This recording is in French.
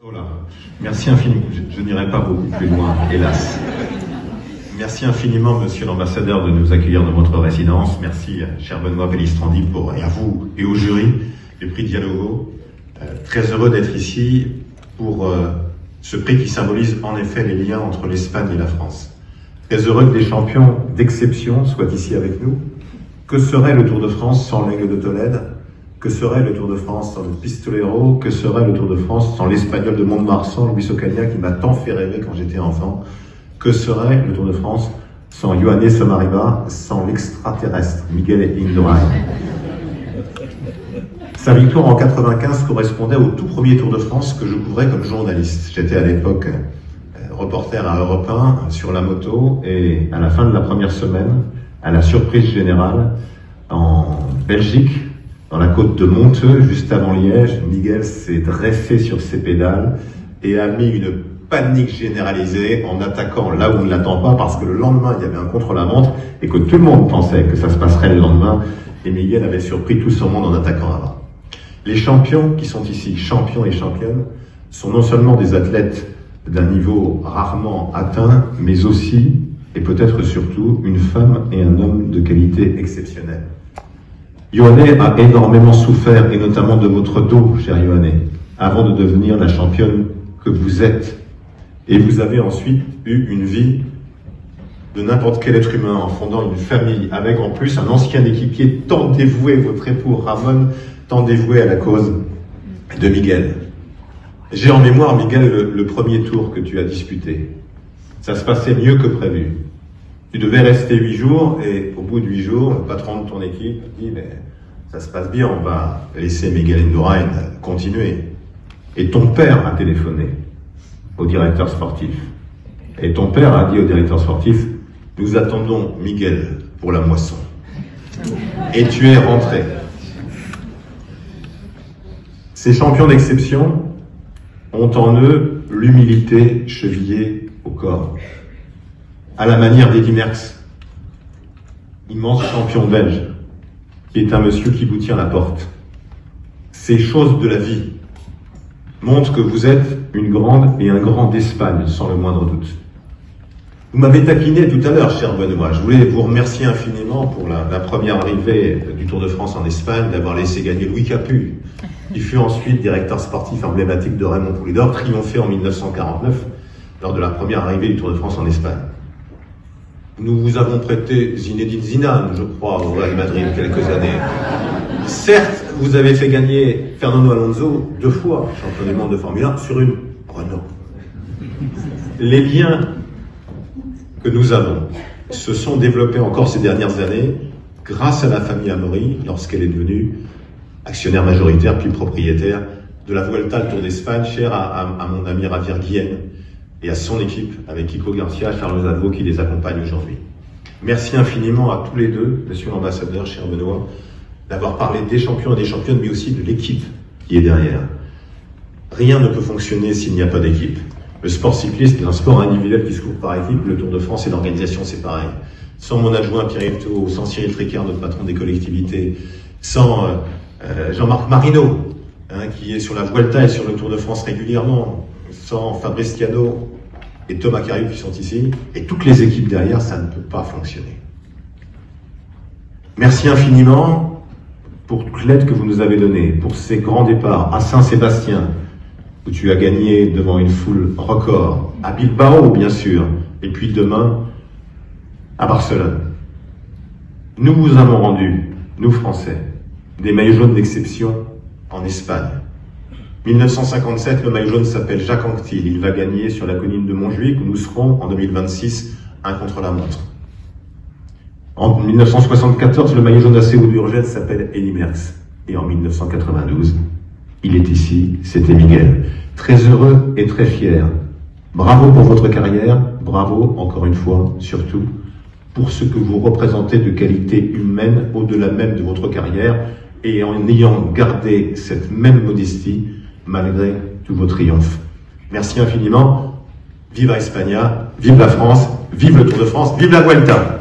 Oh là, merci infiniment. Je n'irai pas beaucoup plus loin, hélas. Merci infiniment, monsieur l'ambassadeur, de nous accueillir dans votre résidence. Merci, cher Benoît Pellistrandi, et à vous et au jury du prix Dialogo. Très heureux d'être ici pour ce prix qui symbolise en effet les liens entre l'Espagne et la France. Très heureux que des champions d'exception soient ici avec nous. Que serait le Tour de France sans l'Aigle de Tolède? Que serait le Tour de France sans le Pistolero? Que serait le Tour de France sans l'Espagnol de Mont-de-Marsan, Luis Ocaña, qui m'a tant fait rêver quand j'étais enfant? Que serait le Tour de France sans Ioannis Somariba, sans l'extraterrestre Miguel Indurain? Sa victoire en 95 correspondait au tout premier Tour de France que je couvrais comme journaliste. J'étais à l'époque reporter à Europe 1 sur la moto, et à la fin de la première semaine, à la surprise générale, en Belgique, dans la côte de Monteux, juste avant Liège, Miguel s'est dressé sur ses pédales et a mis une panique généralisée en attaquant là où on ne l'attend pas, parce que le lendemain, il y avait un contre-la-montre et que tout le monde pensait que ça se passerait le lendemain, et Miguel avait surpris tout son monde en attaquant avant. Les champions qui sont ici, champions et championnes, sont non seulement des athlètes d'un niveau rarement atteint, mais aussi, et peut-être surtout, une femme et un homme de qualité exceptionnelle. Ioannis a énormément souffert, et notamment de votre dos, cher Ioannis, avant de devenir la championne que vous êtes. Et vous avez ensuite eu une vie de n'importe quel être humain, en fondant une famille, avec en plus un ancien équipier tant dévoué, votre époux Ramon, tant dévoué à la cause de Miguel. J'ai en mémoire, Miguel, le premier tour que tu as disputé. Ça se passait mieux que prévu. Tu devais rester 8 jours, et au bout de 8 jours, le patron de ton équipe dit « mais ça se passe bien, on va laisser Miguel Indurain continuer ». Et ton père a téléphoné au directeur sportif. Et ton père a dit au directeur sportif « nous attendons Miguel pour la moisson ». Et tu es rentré. Ces champions d'exception ont en eux l'humilité chevillée au corps. À la manière d'Eddy Merckx, immense champion belge, qui est un monsieur qui vous tient la porte. Ces choses de la vie montrent que vous êtes une grande et un grand d'Espagne, sans le moindre doute. Vous m'avez taquiné tout à l'heure, cher Benoît. Je voulais vous remercier infiniment pour la première arrivée du Tour de France en Espagne, d'avoir laissé gagner Louis Capu, qui fut ensuite directeur sportif emblématique de Raymond Poulidor, triomphé en 1949 lors de la première arrivée du Tour de France en Espagne. Nous vous avons prêté Zinedine Zidane, je crois, au Real Madrid quelques années. Certes, vous avez fait gagner Fernando Alonso 2 fois, champion du monde de Formule 1, sur une Renault. Les liens que nous avons se sont développés encore ces dernières années grâce à la famille Amaury, lorsqu'elle est devenue actionnaire majoritaire puis propriétaire de la Vuelta, le Tour d'Espagne, cher à mon ami Javier Guillen, et à son équipe, avec Kiko Garcia, Charles Zadvo, qui les accompagne aujourd'hui. Merci infiniment à tous les deux, monsieur l'ambassadeur, cher Benoît, d'avoir parlé des champions et des championnes, mais aussi de l'équipe qui est derrière. Rien ne peut fonctionner s'il n'y a pas d'équipe. Le sport cycliste est un sport individuel qui se court par équipe, le Tour de France et l'organisation, c'est pareil. Sans mon adjoint Pierre-Yves Thau, sans Cyril Tricard, notre patron des collectivités, sans Jean-Marc Marino, qui est sur la Vuelta et sur le Tour de France régulièrement, sans Fabrice Thiano et Thomas Cariou qui sont ici, et toutes les équipes derrière, ça ne peut pas fonctionner. Merci infiniment pour toute l'aide que vous nous avez donnée, pour ces grands départs à Saint-Sébastien, où tu as gagné devant une foule record, à Bilbao bien sûr, et puis demain à Barcelone. Nous vous avons rendu, nous Français, des maillots jaunes d'exception en Espagne. 1957, le maillot jaune s'appelle Jacques Anquetil. Il va gagner sur la colline de Montjuïc, où nous serons en 2026 un contre-la-montre. En 1974, le maillot jaune d'Acéo d'Urgell s'appelle Eddy Merckx. Et en 1992, il est ici, c'était Miguel. Très heureux et très fier. Bravo pour votre carrière, bravo encore une fois, surtout, pour ce que vous représentez de qualité humaine au-delà même de votre carrière, et en ayant gardé cette même modestie malgré tous vos triomphes. Merci infiniment. Viva España, vive la France, vive le Tour de France, vive la Vuelta.